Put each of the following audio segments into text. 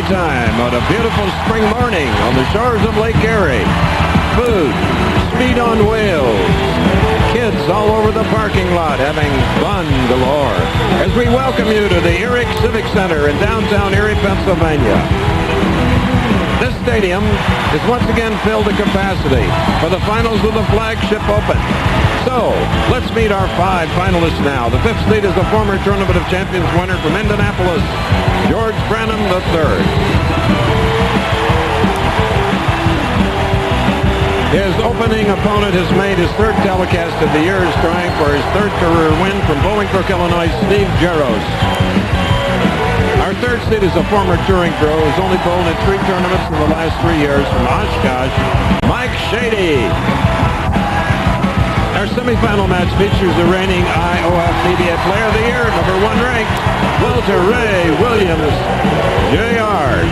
time on a beautiful spring morning on the shores of Lake Erie. Food, speed on wheels, kids all over the parking lot having fun galore as we welcome you to the Erie Civic Center in downtown Erie, Pennsylvania. This stadium is once again filled to capacity for the finals of the Flagship Open. So, let's meet our 5 finalists now. The 5th seed is the former Tournament of Champions winner from Indianapolis, George Branham III. His opening opponent has made his 3rd telecast of the year, trying for his 3rd career win from Bolingbrook, Illinois, Steve Jaros. Our 3rd seed is a former touring pro who's only bowled in 3 tournaments in the last 3 years from Oshkosh, Mike Shady. Our semifinal match features the reigning IOF Media Player of the Year, #1 ranked, Walter Ray Williams, Jr.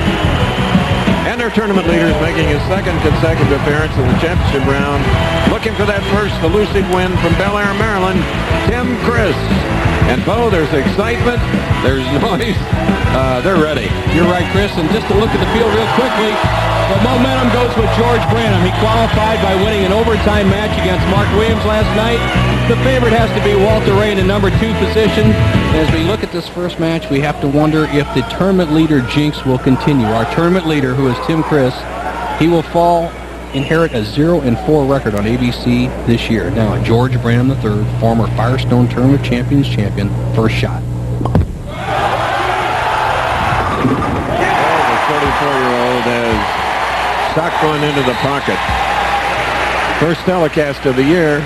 And our tournament leaders making his 2nd consecutive appearance in the championship round, looking for that first elusive win from Bel Air, Maryland, Tim Criss. And Bo, there's excitement, there's noise, they're ready. You're right, Chris, and just to look at the field real quickly, the momentum goes with George Branham. He qualified by winning an overtime match against Mark Williams last night. The favorite has to be Walter Ray in the #2 position. As we look at this first match, we have to wonder if the tournament leader jinx will continue. Our tournament leader, who is Tim Criss, he will inherit a 0-4 record on ABC this year. Now, George Branham III, former Firestone Tournament of Champions champion, first shot. The 44-year-old has socked one into the pocket. First telecast of the year.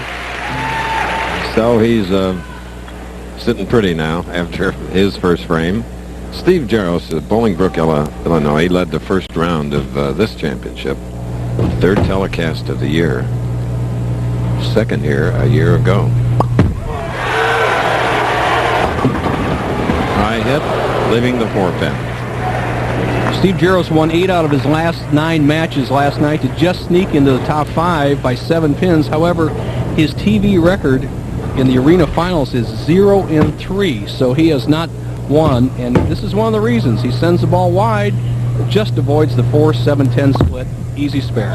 So he's sitting pretty now after his first frame. Steve Jaros of Bolingbrook, Illinois, led the first round of this championship. 3rd telecast of the year. 2nd here a year ago. High hit, leaving the 4-pin. Steve Jaros won 8 out of his last 9 matches last night to just sneak into the top 5 by 7 pins. However, his TV record in the arena finals is 0-3, so he has not won, and this is one of the reasons. He sends the ball wide, just avoids the 4-7-10 split. Easy spare.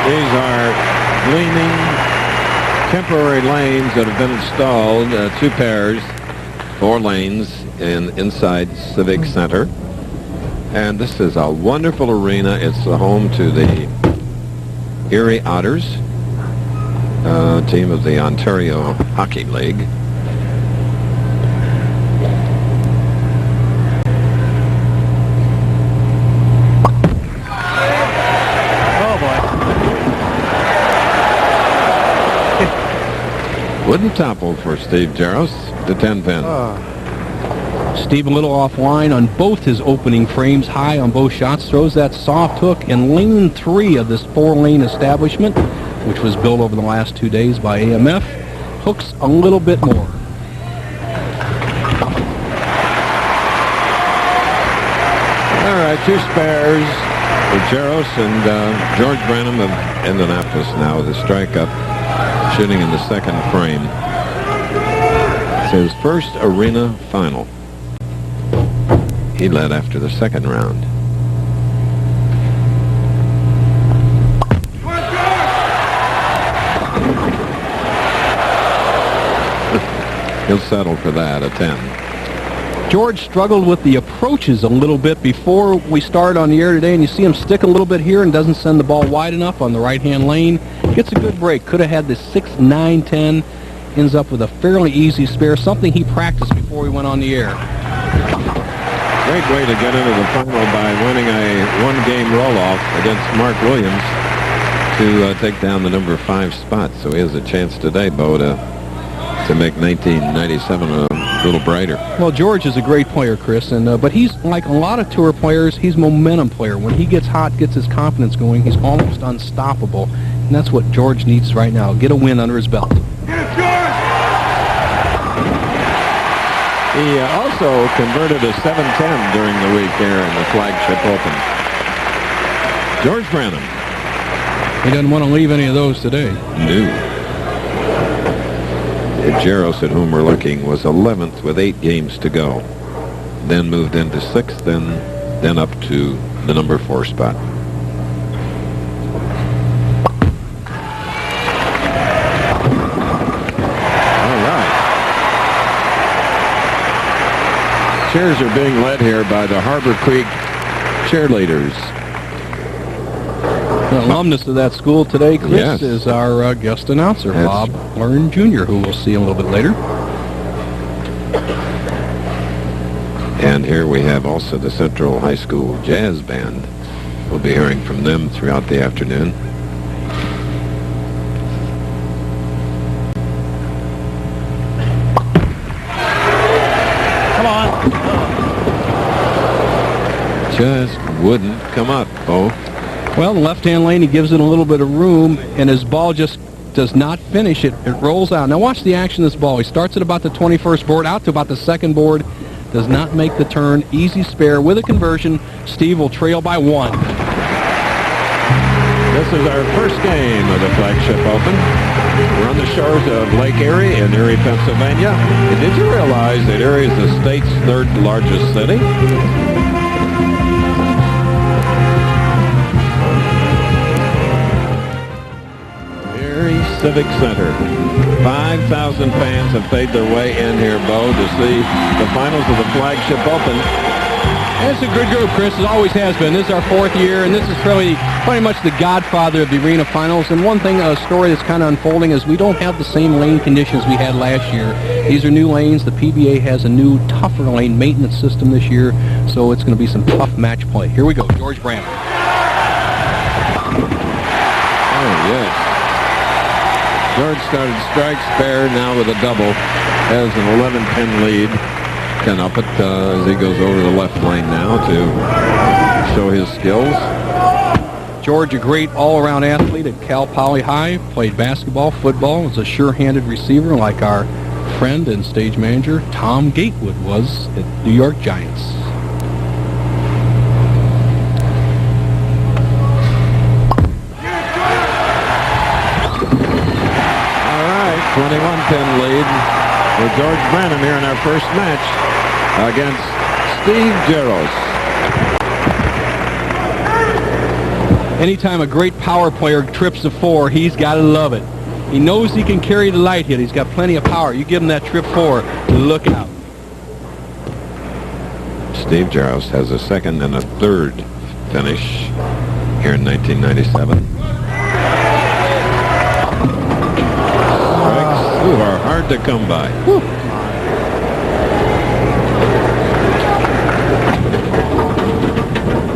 These are gleaming temporary lanes that have been installed, 2 pairs, 4 lanes inside Civic Center. And this is a wonderful arena. It's the home to the Erie Otters, team of the Ontario Hockey League. Wouldn't topple for Steve Jaros, the 10-pin. Steve a little offline on both his opening frames, high on both shots, throws that soft hook in lane 3 of this 4-lane establishment, which was built over the last 2 days by AMF. Hooks a little bit more. All right, 2 spares for Jaros and George Branham of Indianapolis now with a strike up, shooting in the 2nd frame. It's his first arena final. He led after the 2nd round. He'll settle for that, a 10. George struggled with the approaches a little bit before we start on the air today, and you see him stick a little bit here and doesn't send the ball wide enough on the right-hand lane. Gets a good break. Could have had the 6-9-10. Ends up with a fairly easy spare, something he practiced before he went on the air. Great way to get into the final by winning a 1-game roll-off against Mark Williams to take down the #5 spot. So he has a chance today, Bo, to make 1997 a little brighter. Well, George is a great player, Chris, and but he's like a lot of tour players. He's a momentum player. When he gets hot, gets his confidence going, he's almost unstoppable, and that's what George needs right now. Get a win under his belt. He also converted a 7-10 during the week here in the Flagship Open. George Branham. He doesn't want to leave any of those today. No. Jaros, at whom we're looking, was 11th with 8 games to go. then moved into 6th, then up to the number 4 spot. All right. Cheers are being led here by the Harbor Creek cheerleaders. The alumnus of that school today, Chris, Yes. is our guest announcer, Bob Learn Jr., who we'll see a little bit later. And here we have also the Central High School Jazz Band. We'll be hearing from them throughout the afternoon. Come on. Just wouldn't come up, Bo. Well, the left-hand lane, he gives it a little bit of room, and his ball just does not finish it. It rolls out. Now watch the action of this ball. He starts at about the 21st board, out to about the 2nd board, does not make the turn. Easy spare with a conversion. Steve will trail by 1. This is our first game of the Flagship Open. We're on the shores of Lake Erie in Erie, Pennsylvania. And did you realize that Erie is the state's 3rd largest city? Erie Civic Center. 5,000 fans have paid their way in here, Bo, to see the finals of the Flagship Open. And it's a good group, Chris. It always has been. This is our 4th year, and this is pretty much the godfather of the arena finals. And one thing, a story that's kind of unfolding, is we don't have the same lane conditions we had last year. These are new lanes. The PBA has a new, tougher lane maintenance system this year, so it's going to be some tough match play. Here we go, George Branham. Oh, yes. George started strike spare, now with a double, has an 11-pin lead. Can up it as he goes over the left lane now to show his skills. George, a great all-around athlete at Cal Poly High, played basketball, football, was a sure-handed receiver like our friend and stage manager Tom Gatewood was at New York Giants. All right, 21-pin lead for George Branham here in our first match against Steve Jaros. Anytime a great power player trips the 4, he's got to love it. He knows he can carry the light hit. He's got plenty of power. You give him that trip 4, look out. Steve Jaros has a 2nd and a 3rd finish here in 1997. Strikes who are hard to come by. Whew.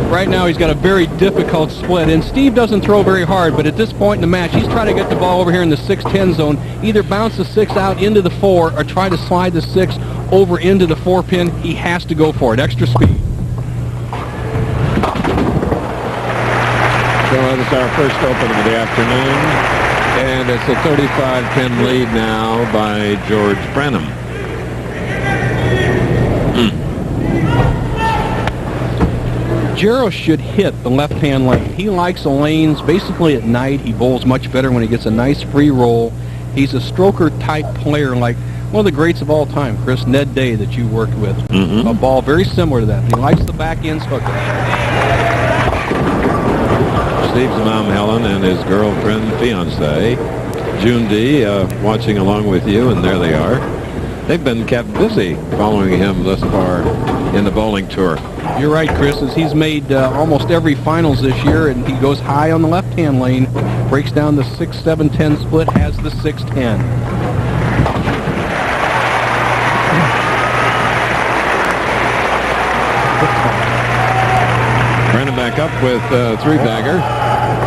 Right now he's got a very difficult split, and Steve doesn't throw very hard, but at this point in the match he's trying to get the ball over here in the 6-10 zone, either bounce the 6 out into the 4 or try to slide the 6 over into the 4-pin. He has to go for it. Extra speed. So this is our first open of the afternoon, and it's a 35-pin lead now by George Branham. Jaros should hit the left-hand lane. He likes the lanes basically at night. He bowls much better when he gets a nice free roll. He's a stroker-type player like one of the greats of all time, Chris, Ned Day, that you worked with. A ball very similar to that. He likes the back-end hooker. Steve's mom, Helen, and his girlfriend, fiancé, June D., watching along with you, and there they are. They've been kept busy following him thus far in the bowling tour. You're right, Chris, as he's made almost every finals this year, and he goes high on the left-hand lane, breaks down the 6-7-10 split, has the 6-10. Branham back up with 3-bagger,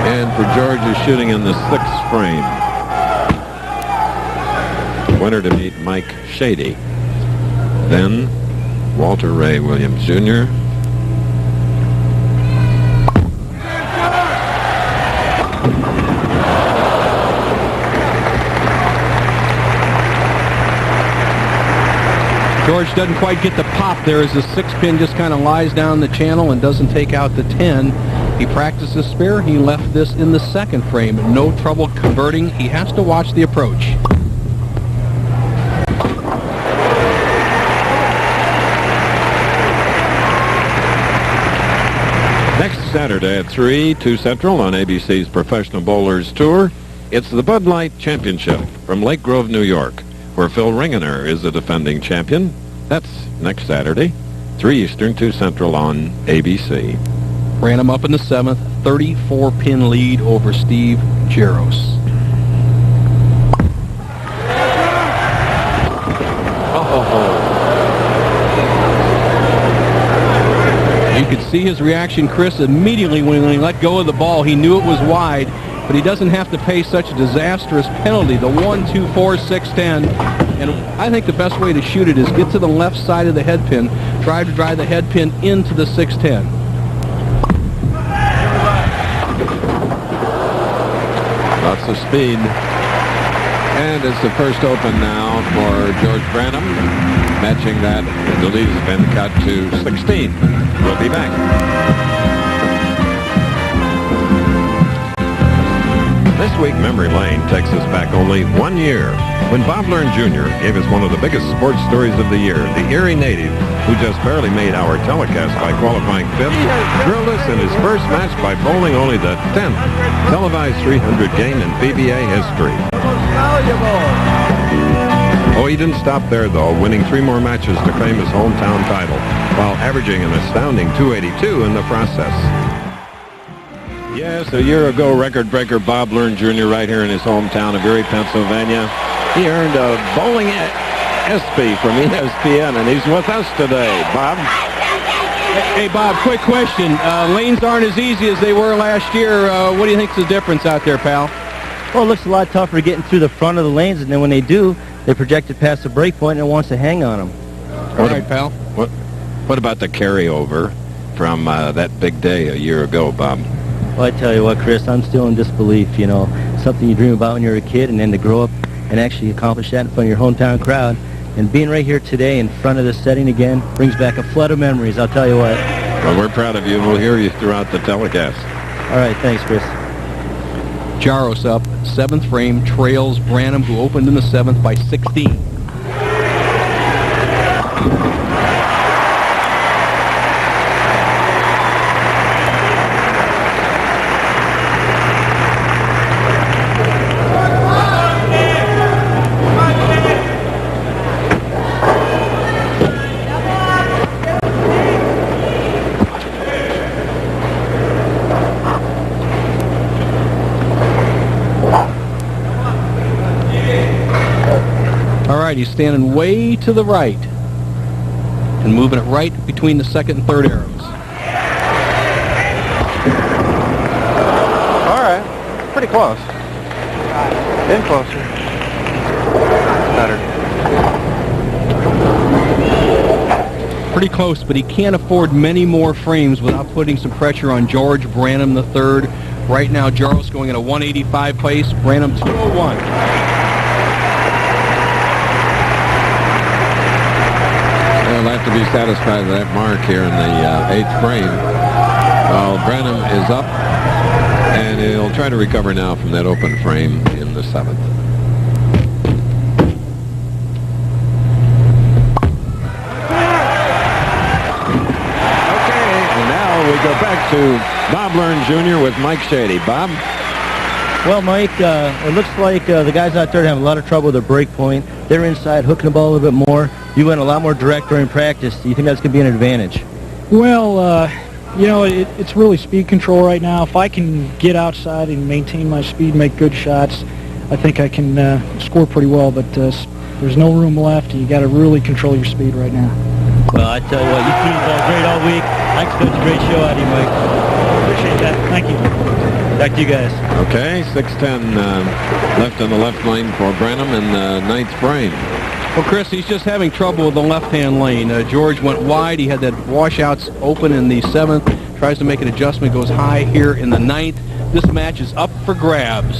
and for George is shooting in the 6th frame. Winner to meet Mike Shady. Then Walter Ray Williams Jr. George doesn't quite get the pop there as the 6-pin just kind of lies down the channel and doesn't take out the 10. He practices spare. He left this in the 2nd frame. No trouble converting. He has to watch the approach. Saturday at 3, 2 Central on ABC's Professional Bowlers Tour. It's the Bud Light Championship from Lake Grove, New York, where Phil Ringener is the defending champion. That's next Saturday, 3 Eastern, 2 Central on ABC. Branham up in the 7th, 34-pin lead over Steve Jaros. You could see his reaction, Criss, immediately when he let go of the ball. He knew it was wide, but he doesn't have to pay such a disastrous penalty. The 1, 2, 4, 6, 10. And I think the best way to shoot it is get to the left side of the head pin, try to drive the head pin into the 610. Lots of speed. And it's the first open now for George Branham, matching that. The lead has been cut to 16. We'll be back. This week, Memory Lane takes us back only 1 year, when Bob Learn Jr. gave us one of the biggest sports stories of the year. The Erie native, who just barely made our telecast by qualifying 5th, drilled us in his first match by bowling only the 10th televised 300 game in PBA history. Oh, he didn't stop there, though, winning 3 more matches to claim his hometown title, while averaging an astounding 282 in the process. Yes, a year ago, record breaker Bob Learn Jr. right here in his hometown of Erie, Pennsylvania. He earned a bowling ESPY from ESPN, and he's with us today. Bob? Hey, Bob, quick question. Lanes aren't as easy as they were last year. What do you think's the difference out there, pal? Well, it looks a lot tougher getting through the front of the lanes, and then when they do, they project it past the break point and it wants to hang on them. All right, pal. What about the carryover from that big day a year ago, Bob? Well, I tell you what, Criss, I'm still in disbelief, you know. Something you dream about when you're a kid, and then to grow up and actually accomplish that in front of your hometown crowd. And being right here today in front of this setting again brings back a flood of memories, I'll tell you what. Well, we're proud of you, and we'll hear you throughout the telecast. All right, thanks, Criss. Jaros up, 7th frame, trails Branham, who opened in the 7th by 16. He's standing way to the right and moving it right between the 2nd and 3rd arrows. All right, pretty close. In closer. Better. Pretty close, but he can't afford many more frames without putting some pressure on George Branham III. Right now, Jaros going at a 185 pace, Branham 201. They'll have to be satisfied with that mark here in the 8th frame. While Branham is up, and he'll try to recover now from that open frame in the 7th. Okay, and now we go back to Bob Learn Jr. with Mike Shady. Bob? Well, Mike, it looks like the guys out there have a lot of trouble with their break point. They're inside, hooking the ball a little bit more. You went a lot more direct during practice. Do you think that's going to be an advantage? Well, you know, it's really speed control right now. If I can get outside and maintain my speed, make good shots, I think I can score pretty well. But there's no room left, and you got to really control your speed right now. Well, I tell you what, you team's great all week. I expect a great show out of you, Mike. Appreciate that. Thank you. Back to you guys. Okay, 6:10 left on the left lane for Branham in the 9th frame. Well, Criss, he's just having trouble with the left-hand lane. George went wide. He had that washouts open in the 7th. Tries to make an adjustment, goes high here in the 9th. This match is up for grabs.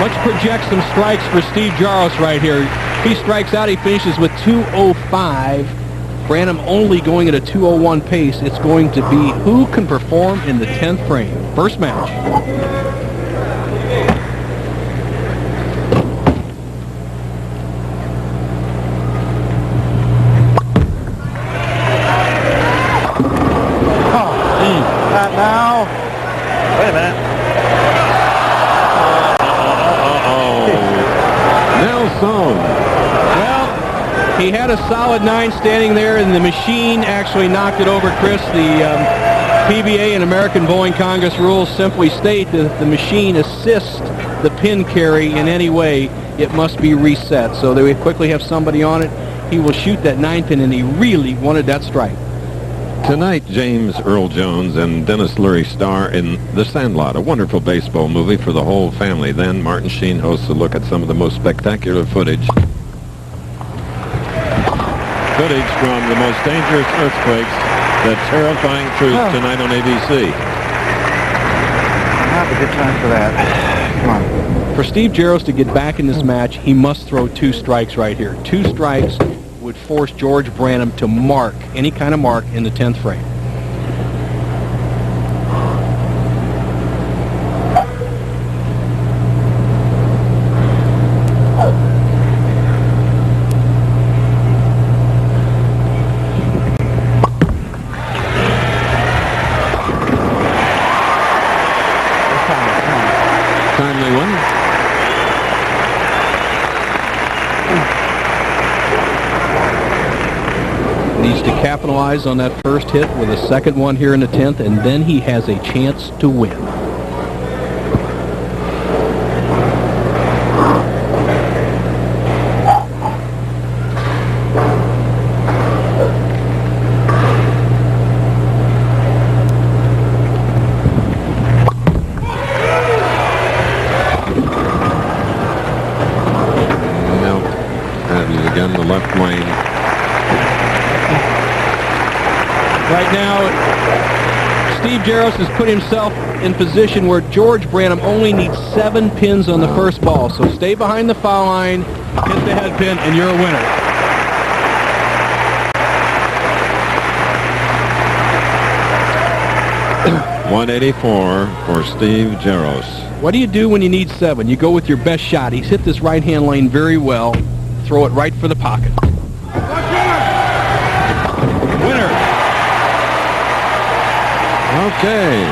Let's project some strikes for Steve Jaros right here. He strikes out. He finishes with 205. Branham only going at a 201 pace. It's going to be who can perform in the 10th frame. First match. own. Well, he had a solid 9 standing there, and the machine actually knocked it over Criss. The PBA and American Bowling Congress rules simply state that if the machine assists the pin carry in any way, it must be reset. So they quickly have somebody on it. He will shoot that 9 pin, and he really wanted that strike. Tonight, James Earl Jones and Dennis Leary star in The Sandlot, a wonderful baseball movie for the whole family. Then Martin Sheen hosts a look at some of the most spectacular footage. Footage from the most dangerous earthquakes, the terrifying truth, tonight on ABC. Now's a good time for that. Come on. For Steve Jaros to get back in this match, he must throw 2 strikes right here. 2 strikes would force George Branham to mark any kind of mark in the 10th frame. Timely one. Needs to capitalize on that first hit with a second one here in the 10th, and then he has a chance to win. Now, that is again the left lane. Right now, Steve Jaros has put himself in position where George Branham only needs 7 pins on the first ball. So stay behind the foul line, hit the head pin, and you're a winner. .184 for Steve Jaros. What do you do when you need 7? You go with your best shot. He's hit this right-hand lane very well. Throw it right for the pocket. Winner. Okay.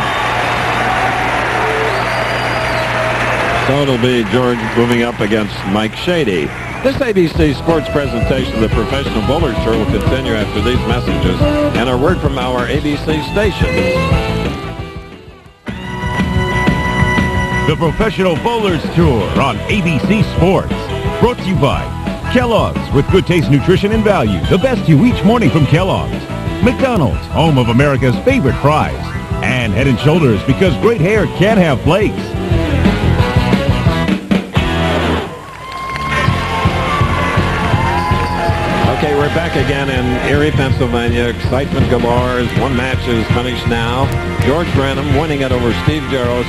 So it'll be George moving up against Mike Shady. This ABC Sports presentation of the Professional Bowlers Tour will continue after these messages and a word from our ABC stations. The Professional Bowlers Tour on ABC Sports. Brought to you by Kellogg's, with good taste, nutrition, and value. The best you each morning from Kellogg's. McDonald's, home of America's favorite fries. And Head & Shoulders, because great hair can't have flakes. Okay, we're back again in Erie, Pennsylvania. Excitement galore as one match is finished now. George Branham winning it over Steve Jaros,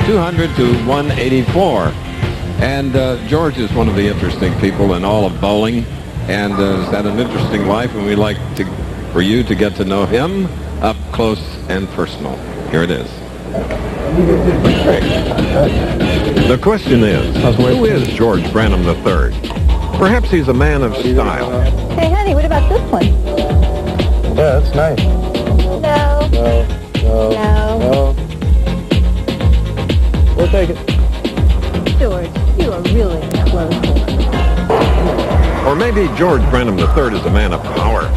200 to 184. And George is one of the interesting people in all of bowling and has had an interesting life, and we'd like for you to get to know him up close and personal. Here it is. The question is, who is George Branham III? Perhaps he's a man of style. Hey, honey, what about this one? Yeah, that's nice. No. No. We'll take it. George, you are really close. Or maybe George Branham III is a man of power.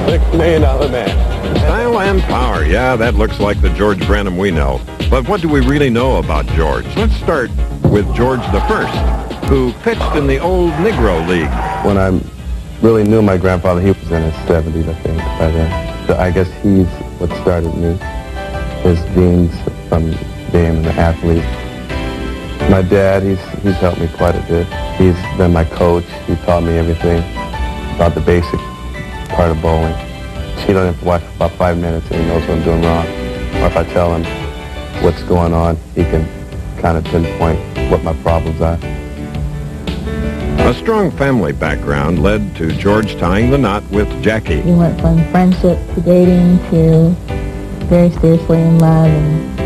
$6 million man. Style and power. Yeah, that looks like the George Branham we know. But what do we really know about George? Let's start with George I, who pitched in the old Negro League. When I really knew my grandfather, he was in his 70s, I think, by then. So I guess he's what started me, his genes from being an athlete. My dad, he's helped me quite a bit. He's been my coach. He taught me everything about the basic part of bowling. He don't have to watch for about 5 minutes and he knows what I'm doing wrong. Or if I tell him what's going on, he can kind of pinpoint what my problems are. A strong family background led to George tying the knot with Jackie. We went from friendship to dating to very seriously in love and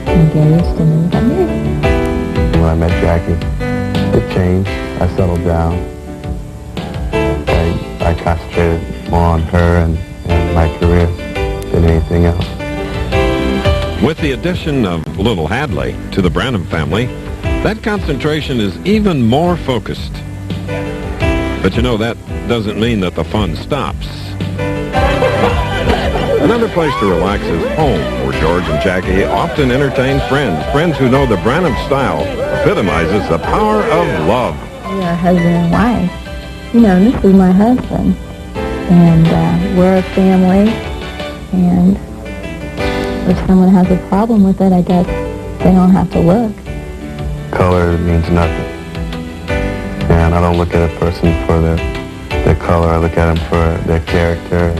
engaged, and then got married. When I met Jackie, it changed. I settled down. I concentrated more on her and my career. than anything else. With the addition of little Hadley to the Branham family, that concentration is even more focused. But you know, that doesn't mean that the fun stops. Another place to relax is home, where George and Jackie often entertain friends who know the Branham style epitomizes the power of love. We are husband and wife. You know, this is my husband, and we're a family, and if someone has a problem with it, I guess they don't have to look. Color means nothing. And I don't look at a person for their color. I look at them for their character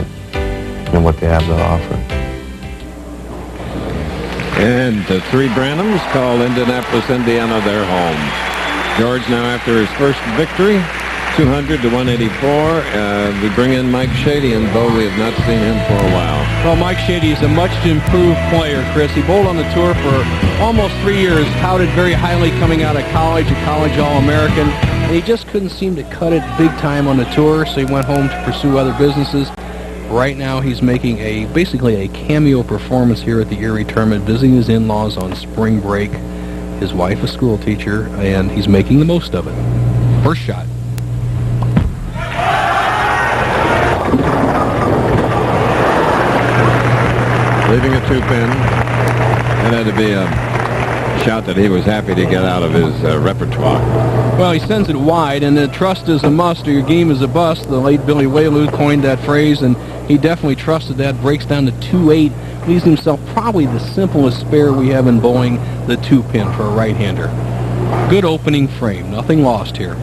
and what they have to offer. And the three Branhams call Indianapolis, Indiana their home. George now after his first victory, 200 to 184. We bring in Mike Shady, and though we have not seen him for a while. Well, Mike Shady is a much improved player, Chris. He bowled on the tour for almost 3 years, touted very highly coming out of college, a college All-American. And he just couldn't seem to cut it big time on the tour, so he went home to pursue other businesses. Right now, he's making basically a cameo performance here at the Erie Tournament, visiting his in-laws on spring break. His wife, a school teacher, and he's making the most of it. First shot. Leaving a two-pin. That had to be a shot that he was happy to get out of his repertoire. Well, he sends it wide, and the trust is a must or your game is a bust. The late Billy Wayluth coined that phrase, and he definitely trusted that. Breaks down to 2-8. Leaves himself probably the simplest spare we have in bowling, the two-pin for a right-hander. Good opening frame. Nothing lost here.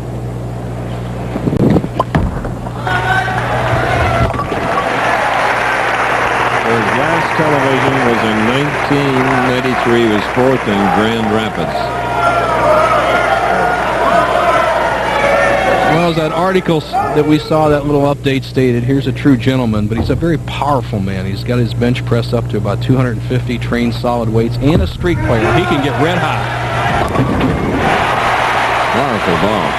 His last television was in 1993. He was fourth in Grand Rapids. Well, as that article that we saw, that little update stated, here's a true gentleman, but he's a very powerful man. He's got his bench press up to about 250 trained solid weights, and a streak player. He can get red hot. Powerful ball.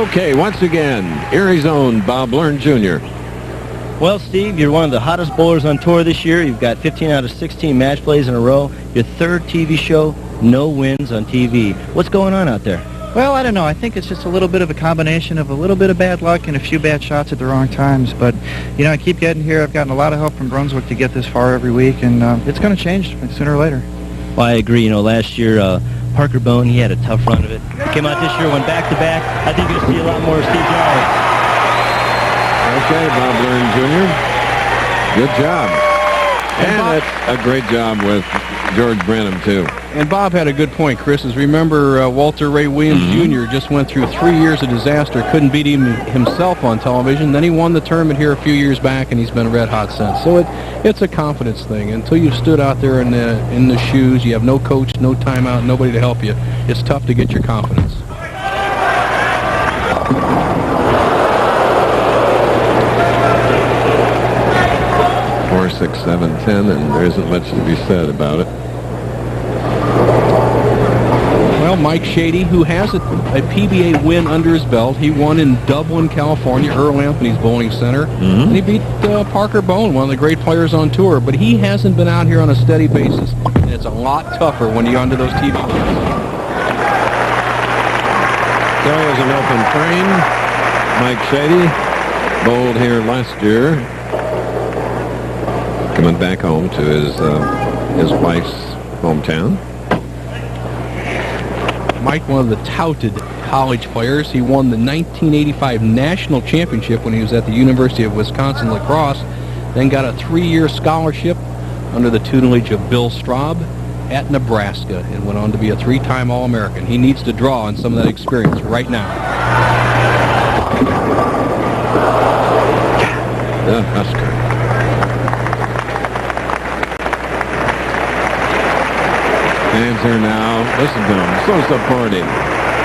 Okay, once again, Erie's own Bob Learn Jr. Well, Steve, you're one of the hottest bowlers on tour this year. You've got 15 out of 16 match plays in a row. Your third TV show, no wins on TV. What's going on out there? Well, I don't know. I think it's just a little bit of a combination of a little bit of bad luck and a few bad shots at the wrong times. But, you know, I keep getting here. I've gotten a lot of help from Brunswick to get this far every week, and it's going to change sooner or later. Well, I agree. You know, last year, Parker Bone, he had a tough run of it. Came out this year, went back-to-back. I think you'll see a lot more of Steve Jaros. Okay, Bob Learn Jr. Good job. And that's a great job with George Branham, too. And Bob had a good point, Chris. As remember, Walter Ray Williams Jr. just went through 3 years of disaster, couldn't beat him himself on television. Then he won the tournament here a few years back, and he's been red hot since. So it's a confidence thing. Until you've stood out there in the shoes, you have no coach, no timeout, nobody to help you. It's tough to get your confidence. 4, 6, 7, 10, and there isn't much to be said about it. Well, Mike Shady, who has a PBA win under his belt. He won in Dublin, California, Earl Anthony's Bowling Center. And he beat Parker Bone, one of the great players on tour. But he hasn't been out here on a steady basis, and it's a lot tougher when you're onto those TV games. There was an open frame. Mike Shady bowled here last year, coming back home to his wife's hometown. Mike, one of the touted college players. He won the 1985 National Championship when he was at the University of Wisconsin Lacrosse, then got a 3-year scholarship under the tutelage of Bill Straub at Nebraska, and went on to be a 3-time All-American. He needs to draw on some of that experience right now. The Husker. Fans here now. Listen to him. So supportive.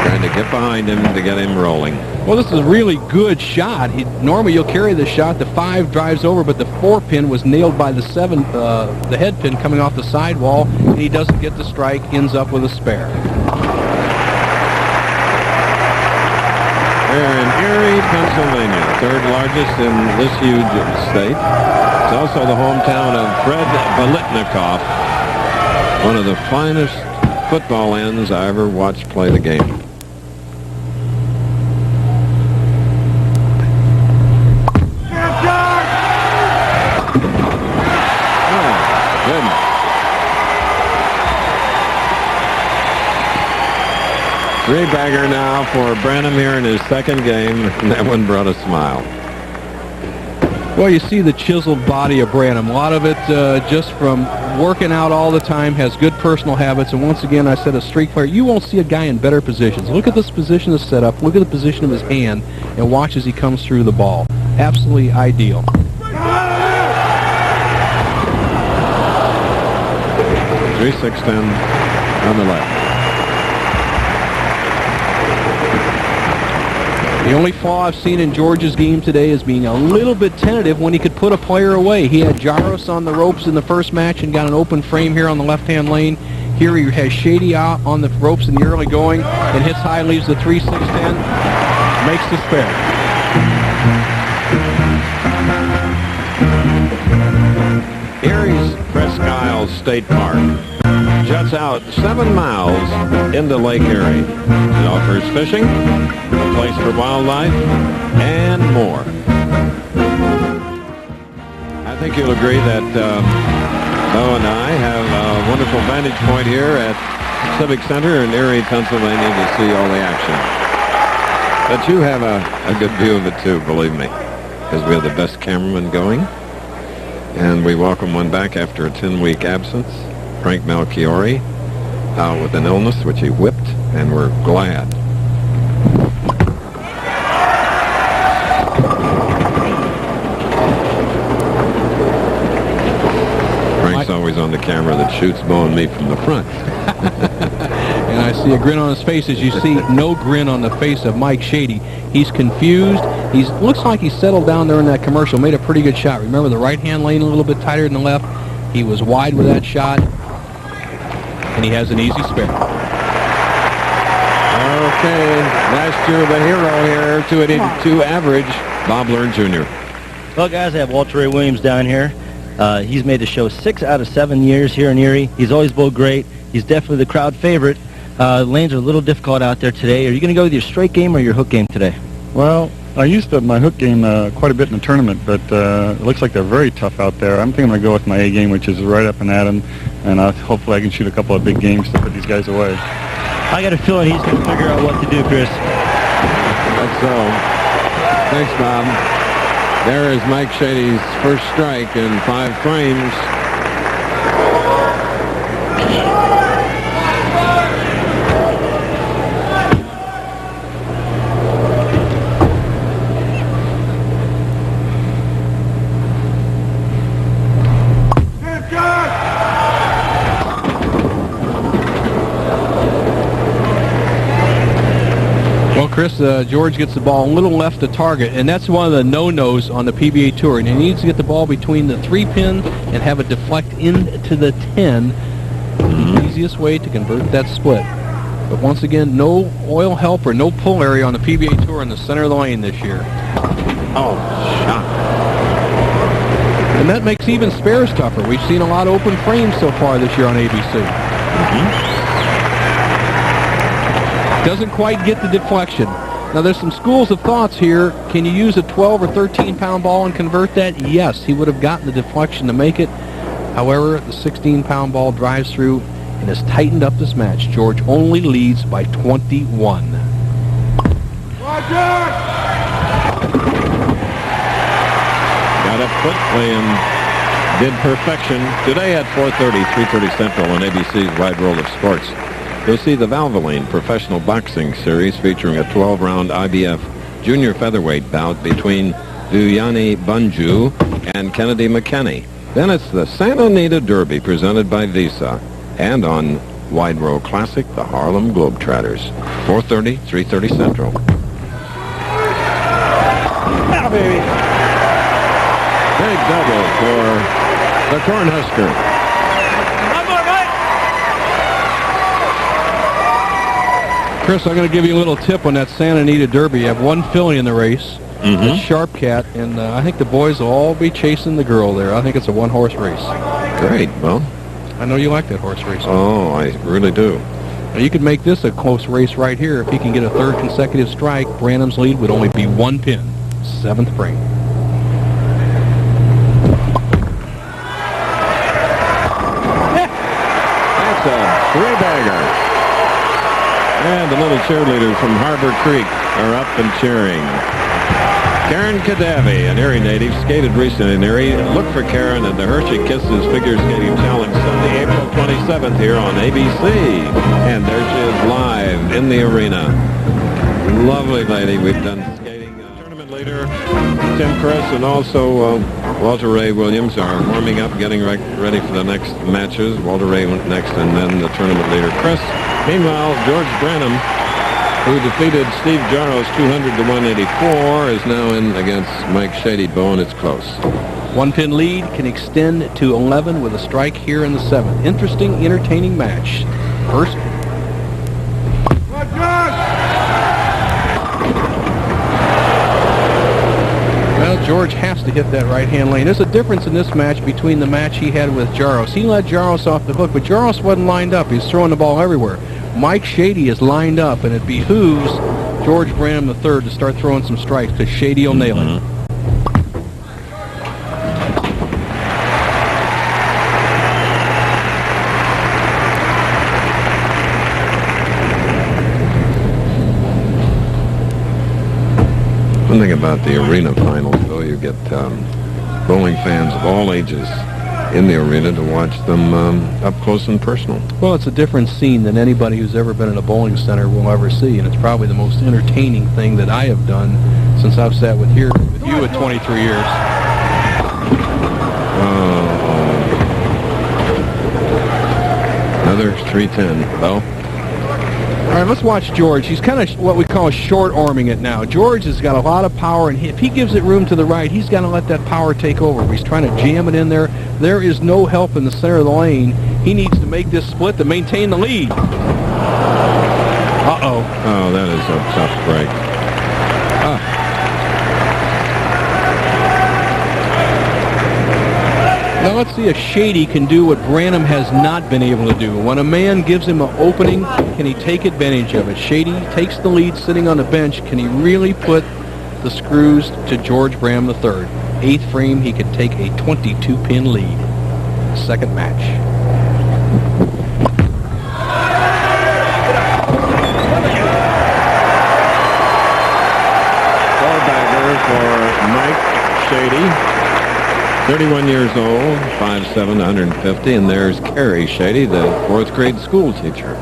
Trying to get behind him to get him rolling. Well, this is a really good shot. Normally you'll carry the shot. The 5 drives over, but the 4 pin was nailed by the 7, the head pin coming off the sidewall, and he doesn't get the strike, ends up with a spare. They're in Erie, Pennsylvania, third largest in this huge state. It's also the hometown of Fred Biletnikoff, one of the finest football ends I ever watched play the game. Oh, goodness. Three-bagger now for Branham here in his second game. That one brought a smile. Well, you see the chiseled body of Branham. A lot of it just from working out all the time, has good personal habits. And once again, I said a streak player. You won't see a guy in better positions. Look at this position of setup. Look at the position of his hand, and watch as he comes through the ball. Absolutely ideal. 3-6-10 on the left. The only flaw I've seen in George's game today is being a little bit tentative when he could put a player away. He had Jaros on the ropes in the first match and got an open frame here on the left-hand lane. Here he has Shady out on the ropes in the early going and hits high, leaves the 3-6-10, makes the spare. Erie's Presque Isle State Park juts out 7 miles into Lake Erie. It offers fishing, a place for wildlife, and more. I think you'll agree that Bo and I have a wonderful vantage point here at Civic Center in Erie, Pennsylvania to see all the action. But you have a good view of it too, believe me, because we have the best cameraman going. And we welcome one back after a 10-week absence, Frank Malchiori, out with an illness which he whipped, and we're glad. Frank's always on the camera that shoots Bo and me from the front. And I see a grin on his face as you see no grin on the face of Mike Shady. He's confused. He looks like he settled down there in that commercial, made a pretty good shot. Remember the right-hand lane a little bit tighter than the left? He was wide with that shot, and he has an easy spare. Okay, last year the hero here, 282 average, Bob Learn Jr. Well, guys, I have Walter Ray Williams down here. He's made the show 6 out of 7 years here in Erie. He's always bowled great. He's definitely the crowd favorite. Lanes are a little difficult out there today. Are you going to go with your straight game or your hook game today? Well, I used my hook game quite a bit in the tournament, but it looks like they're very tough out there. I'm thinking I'm going to go with my A game, which is right up and at them, and hopefully I can shoot a couple of big games to put these guys away. I got a feeling he's going to figure out what to do, Chris. That's so. Thanks, Bob. There is Mike Shady's first strike in 5 frames. Chris, George gets the ball a little left to target, and that's one of the no-nos on the PBA Tour. And he needs to get the ball between the 3-pin and have it deflect into the 10. The easiest way to convert that split. But once again, no oil help or no pull area on the PBA Tour in the center of the lane this year. Oh, shot. And that makes even spares tougher. We've seen a lot of open frames so far this year on ABC. Doesn't quite get the deflection. Now, there's some schools of thoughts here. Can you use a 12 or 13-pound ball and convert that? Yes, he would have gotten the deflection to make it. However, the 16-pound ball drives through and has tightened up this match. George only leads by 21. Got up quickly and did perfection. Today at 4:30, 3:30 Central on ABC's Wide World of Sports. You'll see the Valvoline Professional Boxing Series featuring a 12-round IBF junior featherweight bout between Vuyani Bunju and Kennedy McKenney. Then it's the Santa Anita Derby presented by Visa. And on Wide World Classic, the Harlem Globetrotters. 4:30, 3:30 Central. Now, baby. Big double for the Cornhusker. Chris, I'm going to give you a little tip on that Santa Anita Derby. You have one filly in the race, a Sharp Cat, and I think the boys will all be chasing the girl there. I think it's a one-horse race. Great. Well, I know you like that horse race. oh, I really do. Now, you could make this a close race right here. If he can get a third consecutive strike, Branham's lead would only be 1 pin. 7th frame. That's a three-bagger. And the little cheerleaders from Harbor Creek are up and cheering. Karen Kadavi, an Erie native, skated recently in Erie. Look for Karen at the Hershey Kisses Figure Skating Challenge Sunday, April 27th here on ABC. And there she is live in the arena. Lovely lady. We've done skating. Tournament leader Tim Criss and also Walter Ray Williams are warming up, getting ready for the next matches. Walter Ray went next, and then the tournament leader Criss. Meanwhile, George Branham, who defeated Steve Jaros 200-184, is now in against Mike Shady. Bowen, it's close. 1 pin lead can extend to 11 with a strike here in the 7th. Interesting, entertaining match. First. Well, George has to hit that right-hand lane. There's a difference in this match between the match he had with Jaros. He let Jaros off the hook, but Jaros wasn't lined up. He's throwing the ball everywhere. Mike Shady is lined up, and it behooves George Branham III to start throwing some strikes, because Shady will nail it. One thing about the arena finals, though, you get bowling fans of all ages in the arena to watch them up close and personal. Well, it's a different scene than anybody who's ever been in a bowling center will ever see, and it's probably the most entertaining thing that I have done since I've sat with you at 23 years. Another 310, Bo. All right, let's watch George. He's kind of what we call short-arming it now. George has got a lot of power, and if he gives it room to the right, he's got to let that power take over. He's trying to jam it in there. There is no help in the center of the lane. He needs to make this split to maintain the lead. Uh-oh. Oh, that is a tough break. Now let's see if Shady can do what Branham has not been able to do. When a man gives him an opening, can he take advantage of it? Shady takes the lead sitting on the bench. Can he really put the screws to George Branham III? 8th frame, he could take a 22-pin lead. 2nd match. Four-bagger for Mike Shady. 31 years old, 5'7", 150, and there's Carrie Shady, the 4th grade school teacher.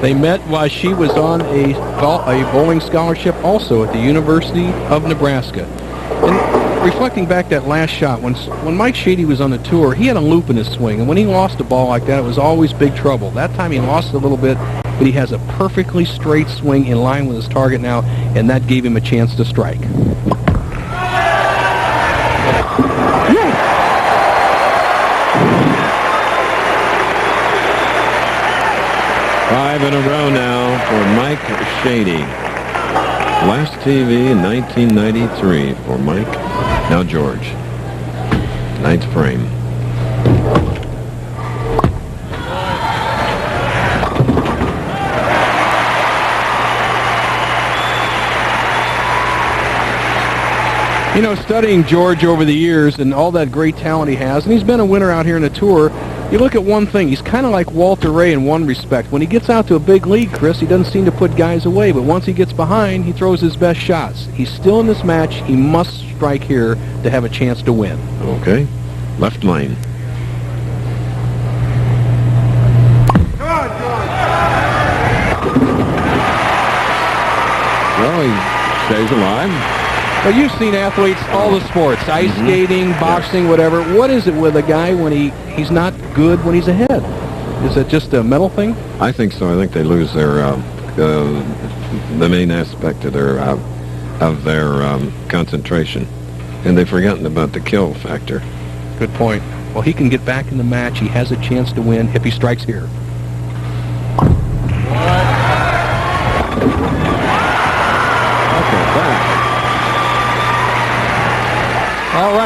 They met while she was on a bowling scholarship also at the University of Nebraska. And reflecting back that last shot, when Mike Shady was on the tour, he had a loop in his swing, and when he lost a ball like that, it was always big trouble. That time he lost a little bit, but he has a perfectly straight swing in line with his target now, and that gave him a chance to strike. 5 in a row now for Mike Shady. Last TV in 1993 for Mike. Now George. 9th frame. You know, studying George over the years and all that great talent he has, and he's been a winner out here in the tour, you look at one thing. He's kind of like Walter Ray in one respect. When he gets out to a big lead, Chris, he doesn't seem to put guys away, but once he gets behind, he throws his best shots. He's still in this match. He must strike here to have a chance to win. Okay. Left lane. Well, he stays alive. Well, you've seen athletes, all the sports, ice skating, boxing, whatever. What is it with a guy when he's not good when he's ahead? Is it just a mental thing? I think so. I think they lose their the main aspect of their concentration, and they've forgotten about the kill factor. Good point. Well, he can get back in the match. He has a chance to win if he strikes here.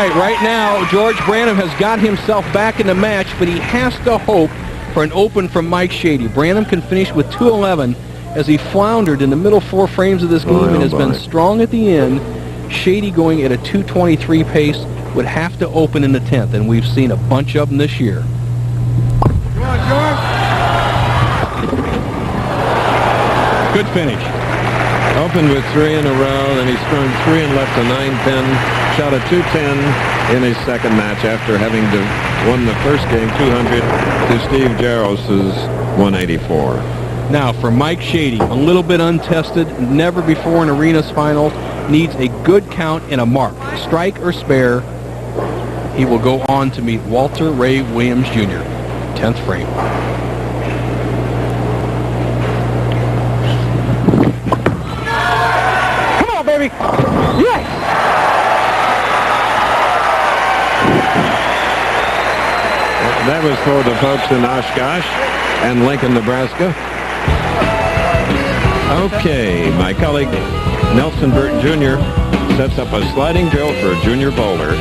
right. Right now, George Branham has got himself back in the match, but he has to hope for an open from Mike Shady. Branham can finish with 211 as he floundered in the middle 4 frames of this game and has been strong at the end. Shady going at a 2:23 pace would have to open in the 10th, and we've seen a bunch of them this year. Come on, George. Good finish. Opened with 3 in a row, then he strung 3 and left a 9-pin. Shot a 210 in his second match after having won the first game 200 to Steve Jaros' 184. Now for Mike Shady, a little bit untested, never before in arenas finals, needs a good count and a mark. Strike or spare, he will go on to meet Walter Ray Williams Jr. 10th frame. Come on, baby. Yes! That was for the folks in Oshkosh and Lincoln, Nebraska. Okay, my colleague Nelson Burton Jr. sets up a sliding drill for a junior bowler.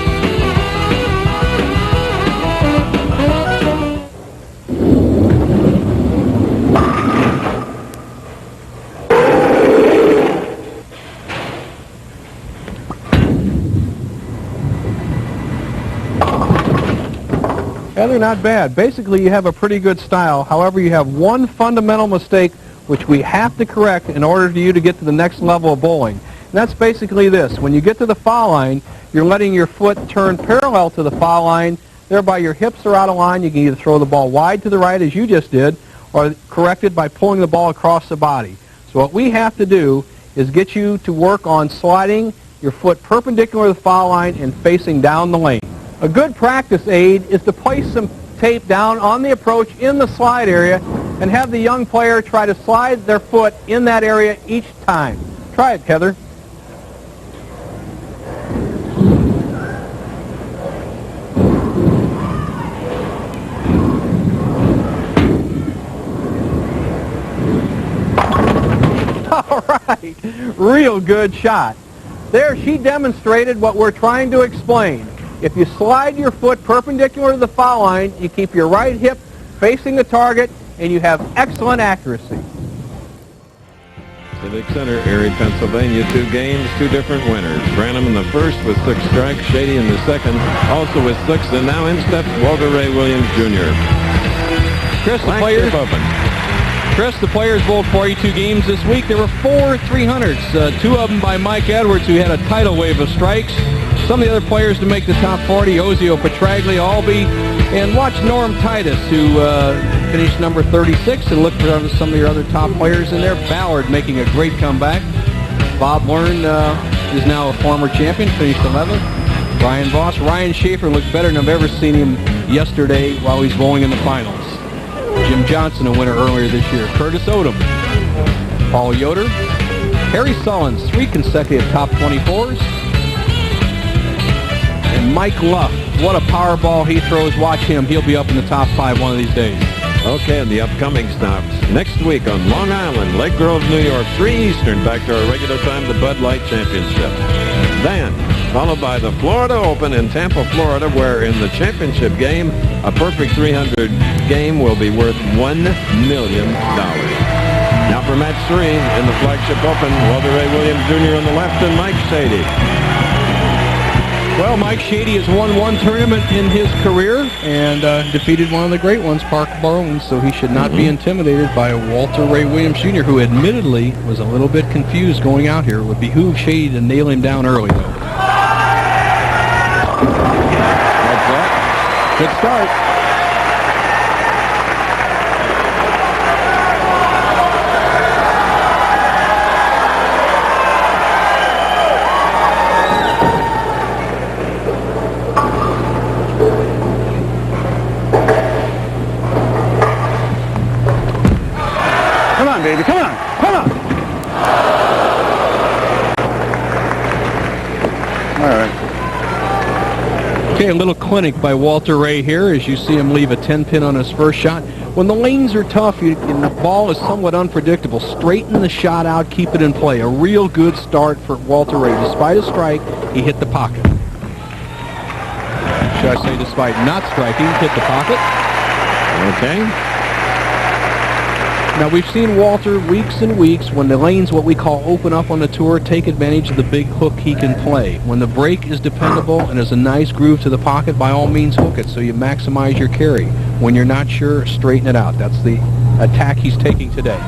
Yeah, they're not bad. Basically, you have a pretty good style. However, you have one fundamental mistake which we have to correct in order for you to get to the next level of bowling. And that's basically this. When you get to the foul line, you're letting your foot turn parallel to the foul line. Thereby, your hips are out of line. You can either throw the ball wide to the right, as you just did, or correct it by pulling the ball across the body. So what we have to do is get you to work on sliding your foot perpendicular to the foul line and facing down the lane. A good practice aid is to place some tape down on the approach in the slide area and have the young player try to slide their foot in that area each time. Try it, Heather. All right, real good shot. There, she demonstrated what we're trying to explain. If you slide your foot perpendicular to the foul line, you keep your right hip facing the target, and you have excellent accuracy. Civic Center, Erie, Pennsylvania, 2 games, 2 different winners. Branham in the first with 6 strikes, Shady in the second, also with 6, and now in steps Walter Ray Williams Jr. Chris, the players Open. Chris, the players bowled 42 games this week. There were 4 300s, 2 of them by Mike Edwards, who had a tidal wave of strikes. Some of the other players to make the top 40, Ozio Petraglia, Albee, and watch Norm Titus, who finished number 36, and look for some of your other top players in there. Ballard making a great comeback. Bob Learn is now a former champion, finished 11th. Ryan Voss. Ryan Schaefer looked better than I've ever seen him yesterday while he's bowling in the finals. Jim Johnson, a winner earlier this year. Curtis Odom. Paul Yoder. Harry Sullins, 3 consecutive top 24s. And Mike Luff, what a power ball he throws. Watch him. He'll be up in the top 5 one of these days. Okay, and the upcoming stops next week on Long Island, Lake Grove, New York, 3 Eastern, back to our regular time, the Bud Light Championship. Then, followed by the Florida Open in Tampa, Florida, where in the championship game, a perfect 300 game will be worth $1 million. Now for match 3 in the Flagship Open, Walter Ray Williams Jr. on the left and Mike Shady. Well, Mike Shady has won 1 tournament in his career and defeated one of the great ones, Park Barnes, so he should not be intimidated by Walter Ray Williams Jr., who admittedly was a little bit confused going out here. It would behoove Shady to nail him down early, though. Like that. Good start. Baby, come on, come on. All right. Okay, a little clinic by Walter Ray here as you see him leave a 10-pin on his first shot. When the lanes are tough and the ball is somewhat unpredictable, straighten the shot out, keep it in play. A real good start for Walter Ray. Despite a strike, he hit the pocket. I say despite not striking, hit the pocket. Okay. Now, we've seen Walter weeks and weeks, when the lanes, what we call open up on the tour, take advantage of the big hook he can play. When the break is dependable and there's a nice groove to the pocket, by all means hook it so you maximize your carry. When you're not sure, straighten it out. That's the attack he's taking today.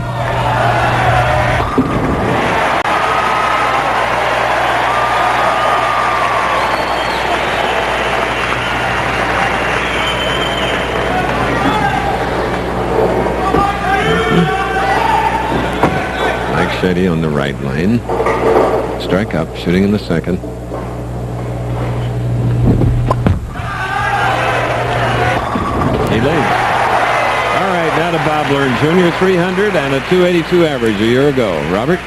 Shady on the right lane. Strike up, shooting in the second. He leads. All right, now to Bob Learn Jr., 300 and a 282 average a year ago. Robert?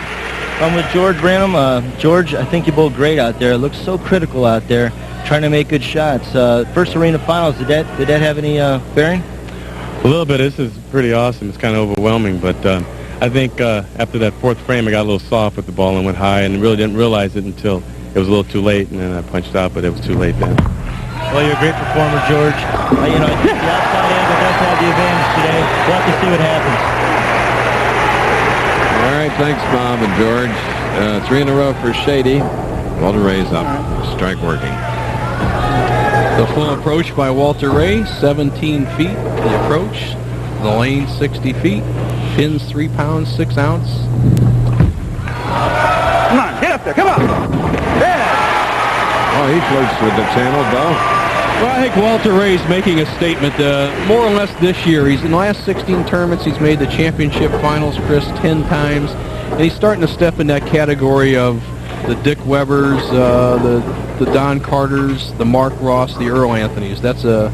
I'm with George Branham. George, I think you bowled great out there. It looks so critical out there, trying to make good shots. First arena finals, did that have any bearing? A little bit. This is pretty awesome. It's kind of overwhelming, but I think after that fourth frame, I got a little soft with the ball and went high, and really didn't realize it until it was a little too late, and then I punched out, but it was too late then. Well, you're a great performer, George. You know, I think the outside angle does have the advantage today. We'll have to see what happens. All right, thanks, Bob and George. 3 in a row for Shady. Walter Ray's up. Strike working. The full approach by Walter Ray, 17 feet. The approach, the lane, 60 feet. Pins 3 pounds, 6 ounce. Come on, get up there, come on! Yeah! Oh, he floats with the channel, Bo. Well, I think Walter Ray's making a statement, more or less this year. He's in the last 16 tournaments. He's made the championship finals, Criss, 10 times. And he's starting to step in that category of the Dick Webbers, the Don Carters, the Mark Ross, the Earl Anthonys. That's a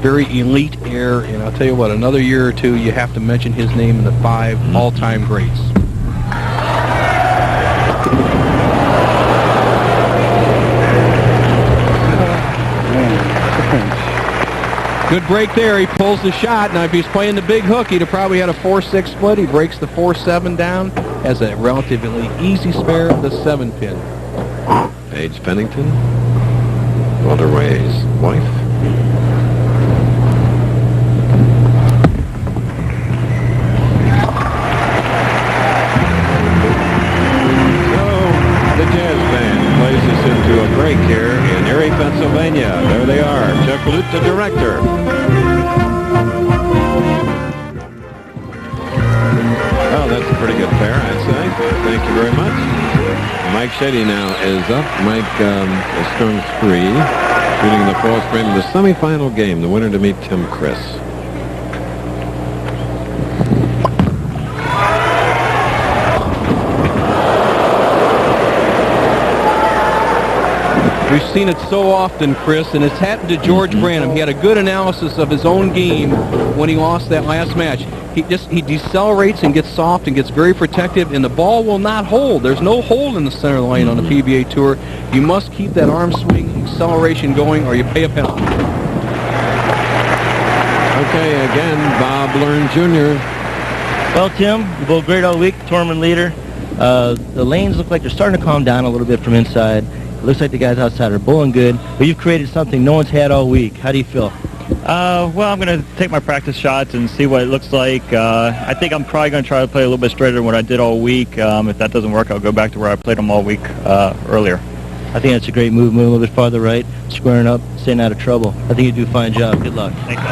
very elite air, and I'll tell you what, another year or two, you have to mention his name in the 5 all-time greats. Good break there. He pulls the shot. Now, if he's playing the big hook, he'd have probably had a 4-6 split. He breaks the 4-7 down, has a relatively easy spare of the 7-pin. Paige Pennington, Walter Ray's wife. Into a break here in Erie, Pennsylvania. There they are. Chuck Lute, the director. Oh, that's a pretty good pair, I'd say. Thank you very much. Mike Shady now is up. Mike is strung 3, shooting the fourth frame of the semifinal game. The winner to meet Tim Criss. We've seen it so often, Criss, and it's happened to George Branham. He had a good analysis of his own game when he lost that last match. He decelerates and gets soft and gets very protective, and the ball will not hold. There's no hold in the center of the lane on the PBA Tour. You must keep that arm swing acceleration going, or you pay a penalty. Okay, again, Bob Learn Jr. Well, Tim, you bowled great all week, tournament leader. The lanes look like they're starting to calm down a little bit from inside. It looks like the guys outside are bowling good, but you've created something no one's had all week. How do you feel? Well, I'm going to take my practice shots and see what it looks like. I think I'm probably going to try to play a little bit straighter than what I did all week. If that doesn't work, I'll go back to where I played them all week earlier. I think that's a great move. Move a little bit farther right, squaring up, staying out of trouble. I think you do a fine job. Good luck. Thanks.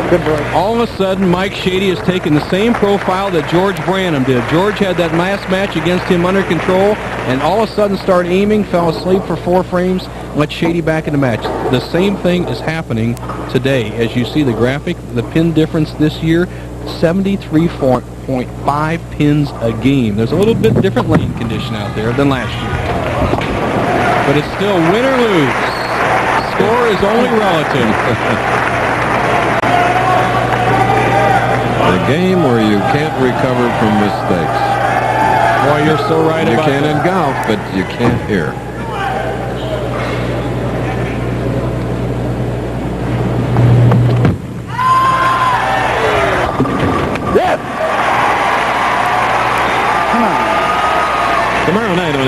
Good break. All of a sudden, Mike Shady has taken the same profile that George Branham did. George had that last match against him under control, and all of a sudden started aiming, fell asleep for 4 frames, let Shady back in the match. The same thing is happening today. As you see the graphic, the pin difference this year, 73.5 pins a game. There's a little bit different lane condition out there than last year. But it's still win or lose. Score is only relative. A game where you can't recover from mistakes. Boy, you're so right about that. You can in golf, but you can't here. Come on. Tomorrow night on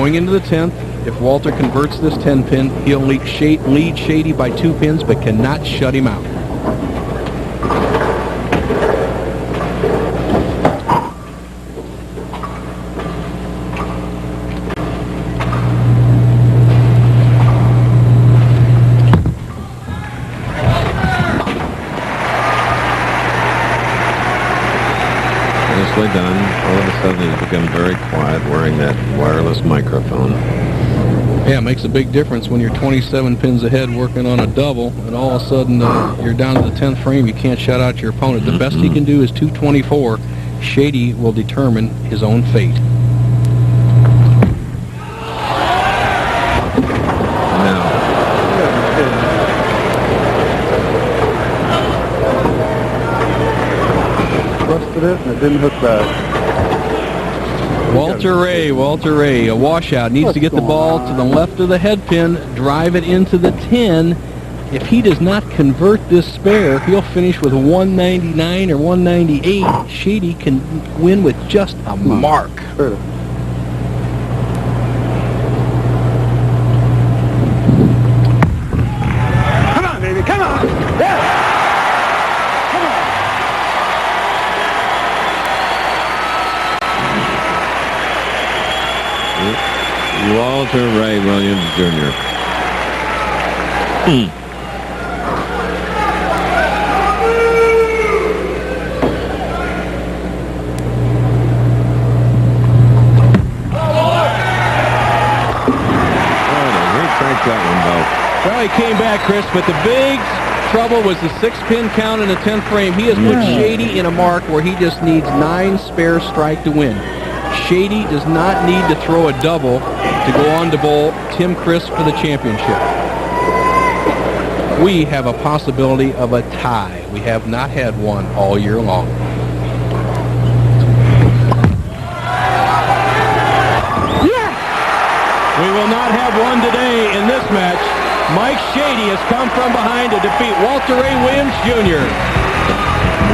Going into the 10th, if Walter converts this 10-pin, he'll lead Shady by 2 pins, but cannot shut him out. Done. All of a sudden he's become very quiet wearing that wireless microphone. Yeah, it makes a big difference when you're 27 pins ahead working on a double, and all of a sudden you're down to the 10th frame. You can't shut out your opponent. The best he can do is 224. Shady will determine his own fate. It and it didn't hook back. Walter Ray, a washout. Needs to get the ball to the left of the head pin, drive it into the 10. If he does not convert this spare, he'll finish with 199 or 198. Shady can win with just a mark. Sure. Come on, baby, come on! Yeah! Walter Ray Williams, Jr. Well, he came back, Chris, but the big trouble was the 6-pin count in the 10th frame. He has put Shady in a mark where he just needs 9 spare strike to win. Shady does not need to throw a double to go on to bowl Tim Criss for the championship. We have a possibility of a tie. We have not had one all year long. Yes! We will not have one today in this match. Mike Shady has come from behind to defeat Walter Ray Williams, Jr.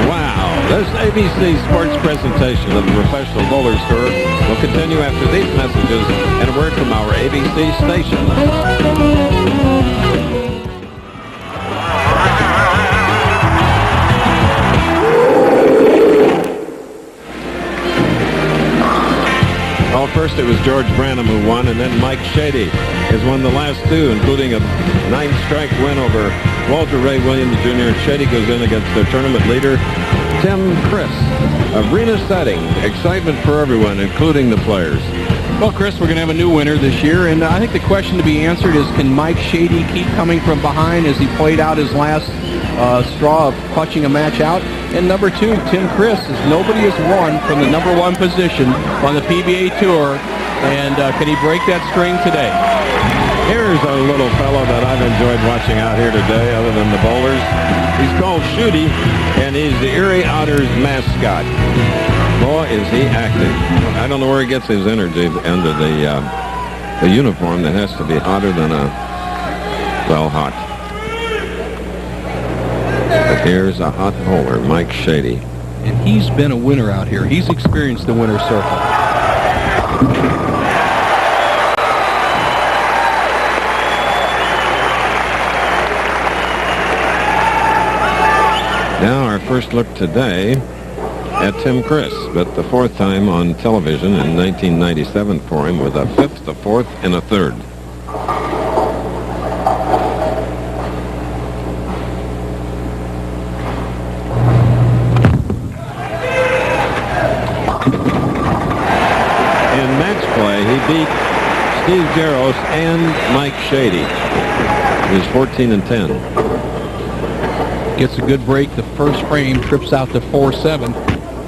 Wow. This ABC Sports presentation of the Professional Bowlers Tour will continue after these messages and a word from our ABC station. Well, first it was George Branham who won, and then Mike Shady has won the last 2, including a 9-strike win over Walter Ray Williams, Jr. Shady goes in against their tournament leader, Tim Criss. Arena setting, excitement for everyone, including the players. Well, Chris, we're going to have a new winner this year, and I think the question to be answered is, can Mike Shady keep coming from behind as he played out his last straw of clutching a match out? And number 2, Tim Criss, as nobody has won from the number 1 position on the PBA Tour, and can he break that string today? Here's a little fellow that I've enjoyed watching out here today, other than the bowlers. He's called Shady, and he's the Erie Otters mascot. Boy, is he active. I don't know where he gets his energy under the uniform that has to be hotter than hot. But here's a hot bowler, Mike Shady. And he's been a winner out here. He's experienced the winner's circle. Now our first look today at Tim Criss, but the 4th time on television in 1997 for him with a 5th, a 4th, and a 3rd. In match play, he beat Steve Jaros and Mike Shady. He was 14 and 10. Gets a good break. The first frame trips out to 4-7.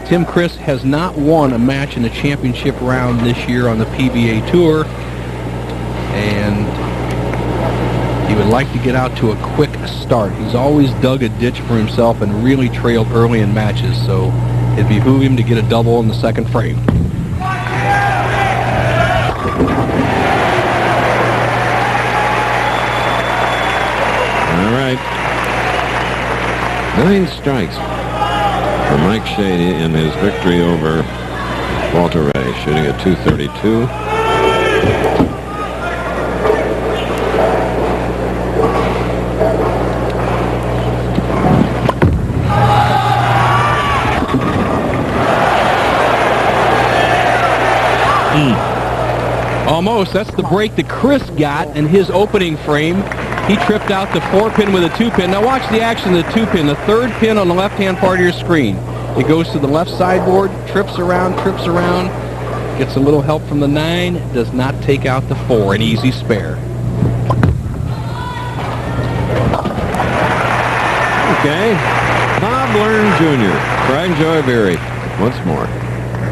Tim Criss has not won a match in the championship round this year on the PBA Tour, and he would like to get out to a quick start. He's always dug a ditch for himself and really trailed early in matches, so it'd behoove him to get a double in the 2nd frame. All right. 9 strikes for Mike Shady in his victory over Walter Ray, shooting at .232. Almost. That's the break that Criss got in his opening frame. He tripped out the 4-pin with a 2-pin. Now watch the action of the 2-pin. The 3rd pin on the left-hand part of your screen. It goes to the left sideboard, trips around, gets a little help from the 9, does not take out the 4, an easy spare. Okay. Bob Learn Jr. Brian Joy Berry once more.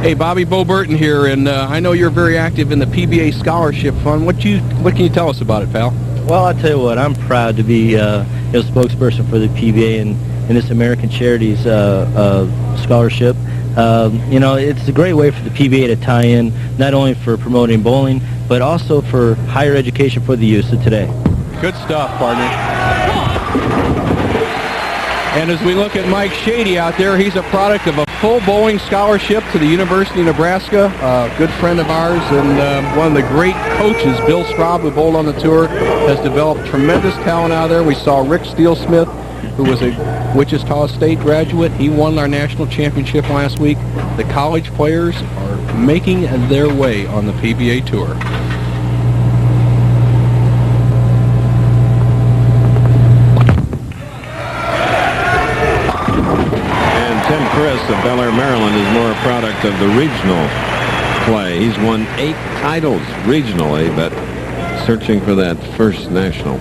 Hey, Bobby, Bo Burton here, and I know you're very active in the PBA Scholarship Fund. What can you tell us about it, pal? Well, I'll tell you what, I'm proud to be spokesperson for the PBA and this American Charities scholarship. It's a great way for the PBA to tie in, not only for promoting bowling, but also for higher education for the youth of today. Good stuff, partner. And as we look at Mike Shady out there, he's a product of a full bowling scholarship to the University of Nebraska, a good friend of ours, and one of the great coaches, Bill Straub, who bowled on the tour, has developed tremendous talent out there. We saw Rick Steelsmith, who was a Wichita State graduate. He won our national championship last week. The college players are making their way on the PBA Tour. Criss of Bel Air, Maryland, is more a product of the regional play. He's won 8 titles regionally, but searching for that first national.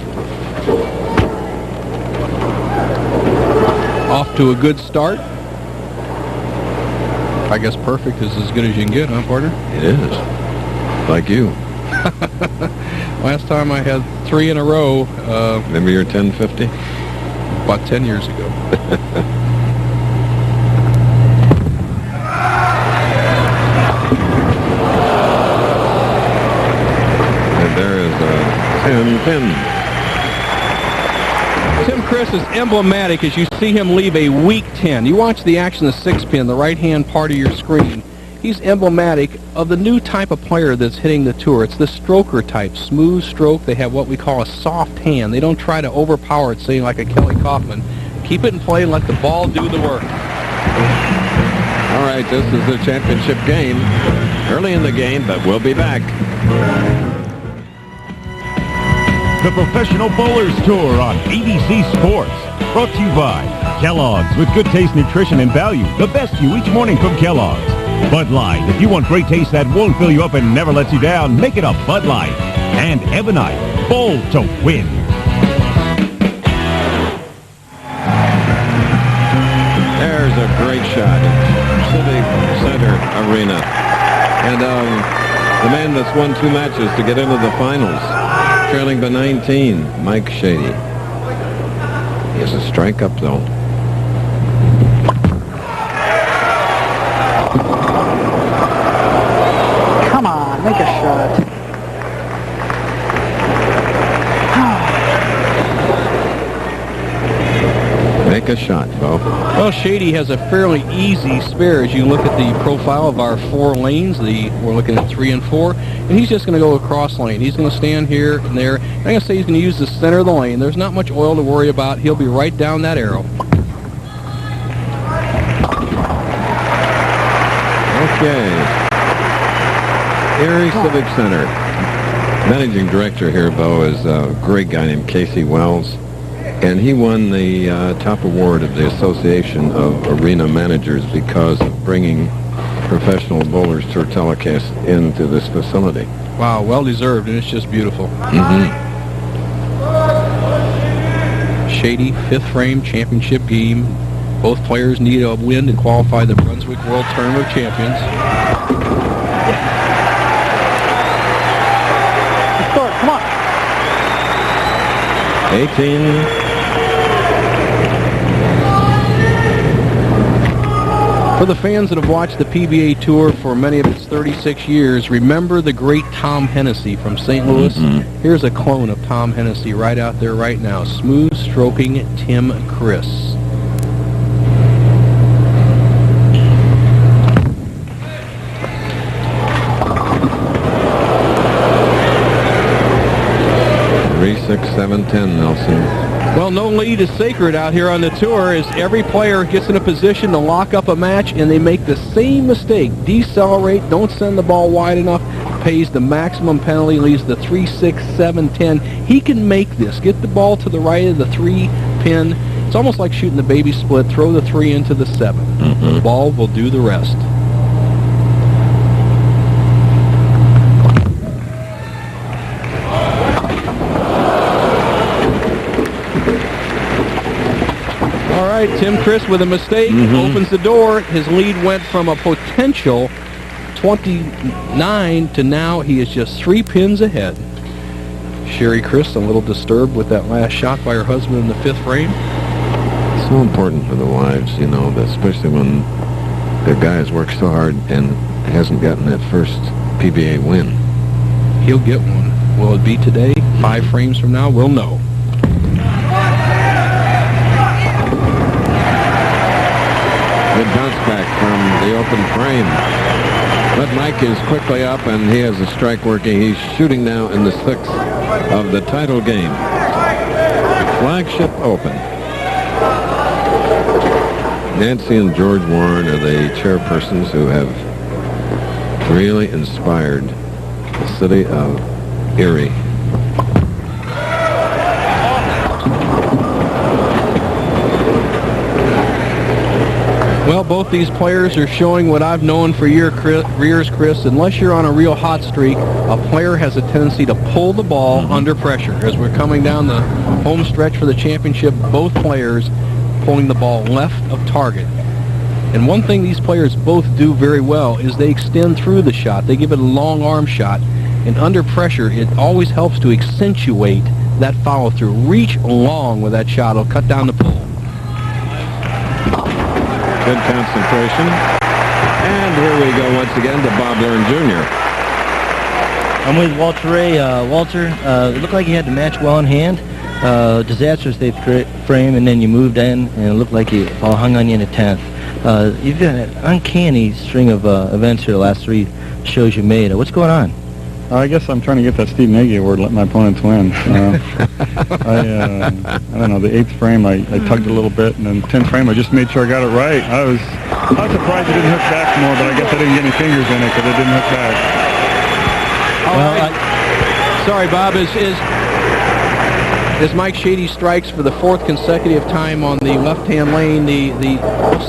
Off to a good start. I guess perfect is as good as you can get, huh, partner? It is. Like you. Last time I had 3 in a row. Maybe you're 1050? About 10 years ago. Tim Criss is emblematic as you see him leave a weak 10. You watch the action of the 6-pin, the right-hand part of your screen. He's emblematic of the new type of player that's hitting the tour. It's the stroker type, smooth stroke. They have what we call a soft hand. They don't try to overpower it, saying like a Kelly Kaufman. Keep it in play and let the ball do the work. All right, this is the championship game. Early in the game, but we'll be back. The Professional Bowlers Tour on ABC Sports. Brought to you by Kellogg's, with good taste, nutrition, and value. The best you each morning from Kellogg's. Bud Light. If you want great taste that won't fill you up and never lets you down, make it a Bud Light. And Ebonite. Bowl to win. There's a great shot in Civic Center Arena. And the man that's won 2 matches to get into the finals. Trailing by 19, Mike Shady. He has a strike up, though. Come on, make a shot. Make a shot, Bo. Well, Shady has a fairly easy spare as you look at the profile of our 4 lanes. We're looking at 3 and 4, and he's just going to go across lane. He's going to stand here and there. I'm going to say he's going to use the center of the lane. There's not much oil to worry about. He'll be right down that arrow. Okay. Erie Civic Center. Managing director here, Bo, is a great guy named Casey Wells. And he won the top award of the Association of Arena Managers because of bringing Professional Bowlers Tour telecast into this facility. Wow, well deserved, and it's just beautiful. Shady, 5th frame championship game. Both players need a win to qualify the Brunswick World Tournament of Champions. Start, come on. 18. For the fans that have watched the PBA Tour for many of its 36 years, remember the great Tom Hennessy from St. Louis? Here's a clone of Tom Hennessy right out there right now. Smooth stroking Tim Criss. 6-7-10, Nelson. Well, no lead is sacred out here on the tour as every player gets in a position to lock up a match, and they make the same mistake. Decelerate, don't send the ball wide enough, pays the maximum penalty, leaves the 3-6-7-10. He can make this. Get the ball to the right of the 3-pin. It's almost like shooting the baby split. Throw the 3 into the 7. The ball will do the rest. All right, Tim Criss with a mistake opens the door. His lead went from a potential 29 to now he is just 3 pins ahead. Sherry Criss a little disturbed with that last shot by her husband in the 5th frame. It's so important for the wives, you know, especially when their guys work so hard and hasn't gotten that first PBA win. He'll get one. Will it be today? 5 frames from now? We'll know. Good bounce back from the open frame. But Mike is quickly up, and he has a strike working. He's shooting now in the 6th of the title game. Flagship Open. Nancy and George Warren are the chairpersons who have really inspired the city of Erie. Well, both these players are showing what I've known for years, Criss. Unless you're on a real hot streak, a player has a tendency to pull the ball under pressure. As we're coming down the home stretch for the championship, both players pulling the ball left of target. And one thing these players both do very well is they extend through the shot. They give it a long arm shot. And under pressure, it always helps to accentuate that follow-through. Reach long with that shot. It'll cut down the pull. Good concentration. And here we go once again to Bob Learn Jr. I'm with Walter Ray. Walter, it looked like you had the match well in hand. Disastrous 8th frame, and then you moved in, and it looked like you all hung on you in the 10th. You've got an uncanny string of events here the last 3 shows you made. What's going on? I guess I'm trying to get that Steve Nagy award, let my opponents win. I don't know, the 8th frame I tugged a little bit, and then 10th frame I just made sure I got it right. I was surprised it didn't hook back more, but I guess I didn't get any fingers in it because it didn't hook back. Sorry, Bob. As Mike Shady strikes for the 4th consecutive time on the left-hand lane, the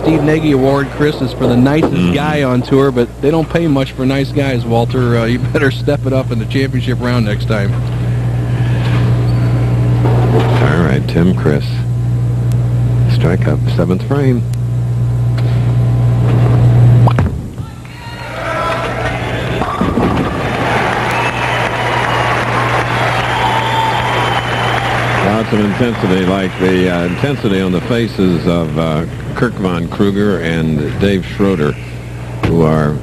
Steve Nagy Award, Criss, is for the nicest guy on tour, but they don't pay much for nice guys, Walter. You better step it up in the championship round next time. All right, Tim Criss. Strike up, 7th frame. Lots of intensity, like the intensity on the faces of Kirk Von Kruger and Dave Schroeder, who are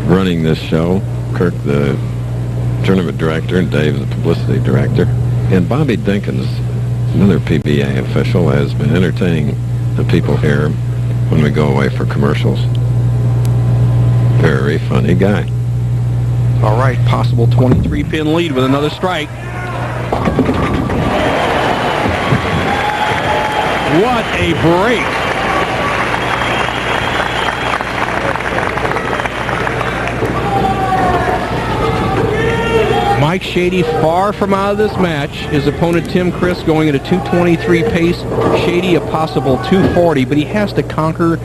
running this show. Kirk, the tournament director, and Dave, the publicity director. And Bobby Dinkins, another PBA official, has been entertaining the people here when we go away for commercials. Very funny guy. All right, possible 23-pin lead with another strike. What a break. Mike Shady far from out of this match. His opponent Tim Criss going at a 2:23 pace. Shady a possible 2:40, but he has to conquer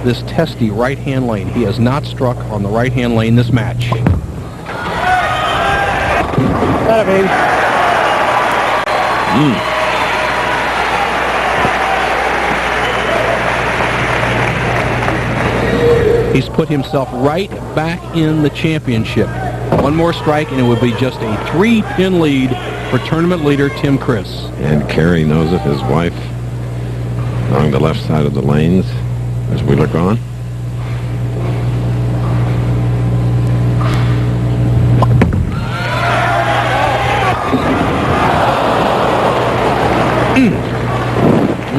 this testy right-hand lane. He has not struck on the right-hand lane this match. Got it, baby. He's put himself right back in the championship. One more strike, and it would be just a 3-pin lead for tournament leader Tim Criss. And Kerry knows it, his wife, along the left side of the lanes as we look on.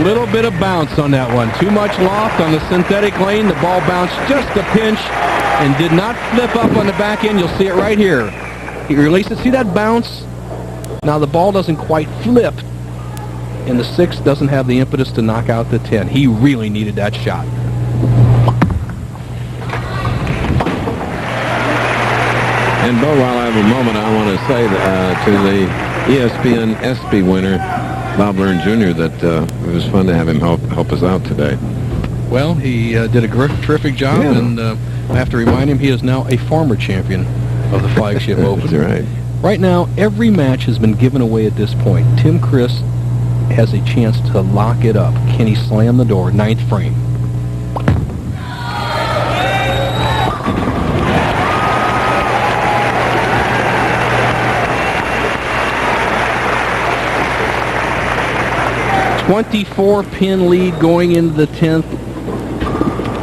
Little bit of bounce on that one. Too much loft on the synthetic lane. The ball bounced just a pinch and did not flip up on the back end. You'll see it right here. He released it. See that bounce? Now the ball doesn't quite flip, and the 6 doesn't have the impetus to knock out the 10. He really needed that shot. And Bo, while I have a moment, I want to say to the ESPN ESPY winner, Bob Learn Jr., that it was fun to have him help us out today. Well, he did a terrific job, and I have to remind him he is now a former champion of the Flagship Open. That's right. Right now, every match has been given away at this point. Tim Criss has a chance to lock it up. Can he slam the door? 9th frame. .24-pin lead going into the 10th.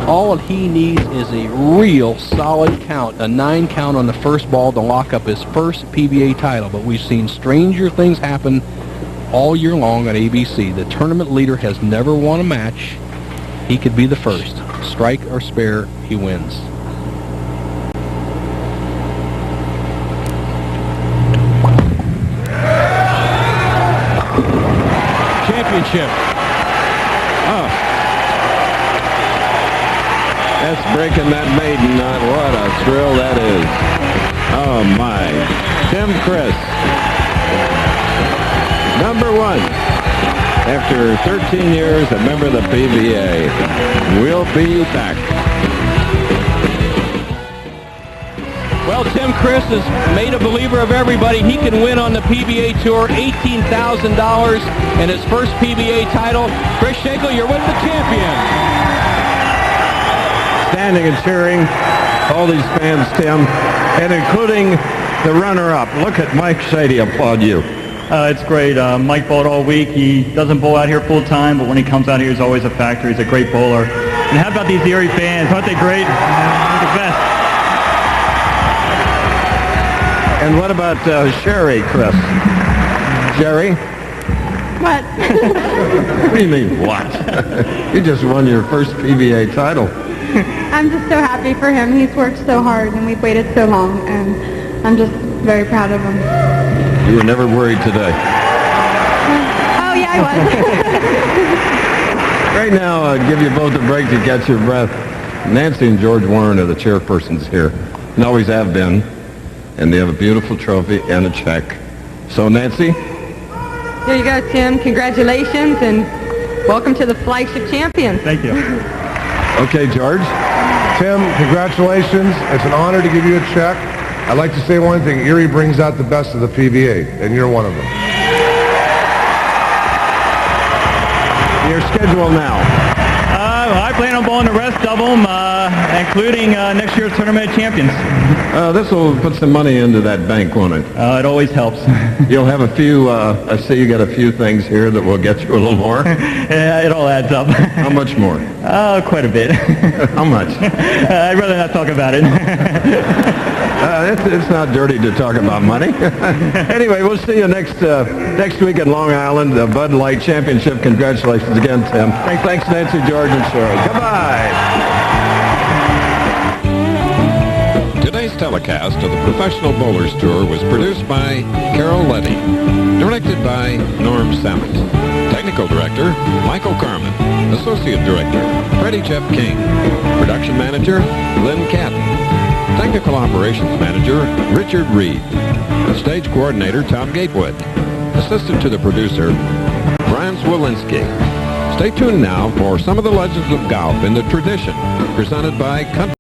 All he needs is a real solid count, a 9 count on the first ball to lock up his first PBA title. But we've seen stranger things happen all year long on ABC. The tournament leader has never won a match. He could be the first. Strike or spare, he wins. Championship. Oh. That's breaking that maiden knot. What a thrill that is. Oh, my. Tim Criss. Number 1. After 13 years, a member of the PBA. We'll be back. Well, Tim Criss has made a believer of everybody. He can win on the PBA Tour, $18,000 and his first PBA title. Criss Shankle, you're with the champion. Standing and cheering, all these fans, Tim, and including the runner-up. Look at Mike Shady applaud you. It's great. Mike bowled all week. He doesn't bowl out here full time, but when he comes out here, he's always a factor. He's a great bowler. And how about these Erie fans? Aren't they great? They're the best. And what about Sherry, Criss? Sherry? What? What do you mean, what? You just won your first PBA title. I'm just so happy for him. He's worked so hard, and we've waited so long, and I'm just very proud of him. You were never worried today. Oh, yeah, I was. Right now, I'll give you both a break to catch your breath. Nancy and George Warren are the chairpersons here, and always have been, and they have a beautiful trophy and a check. So, Nancy? Here you go, Tim. Congratulations, and welcome to the Flagship Champions. Thank you. Okay, George. Tim, congratulations. It's an honor to give you a check. I'd like to say one thing. Erie brings out the best of the PBA, and you're one of them. Your schedule now. I plan on bowling the rest of them, including next year's Tournament of Champions. This will put some money into that bank, won't it? It always helps. You'll have a few, I see you got a few things here that will get you a little more. Yeah, it all adds up. How much more? Quite a bit. How much? I'd rather not talk about it. It's not dirty to talk about money. Anyway, we'll see you next week in Long Island, the Bud Light Championship. Congratulations again, Tim. Thanks, Nancy, George, and Sherry. Goodbye. Today's telecast of the Professional Bowlers Tour was produced by Carol Letty, directed by Norm Sammons, technical director Michael Carmen, associate director Freddie Jeff King, production manager Lynn Catton, technical operations manager Richard Reed, stage coordinator Tom Gatewood, assistant to the producer Brian Swilinski. Stay tuned now for some of the legends of golf in the tradition, presented by Country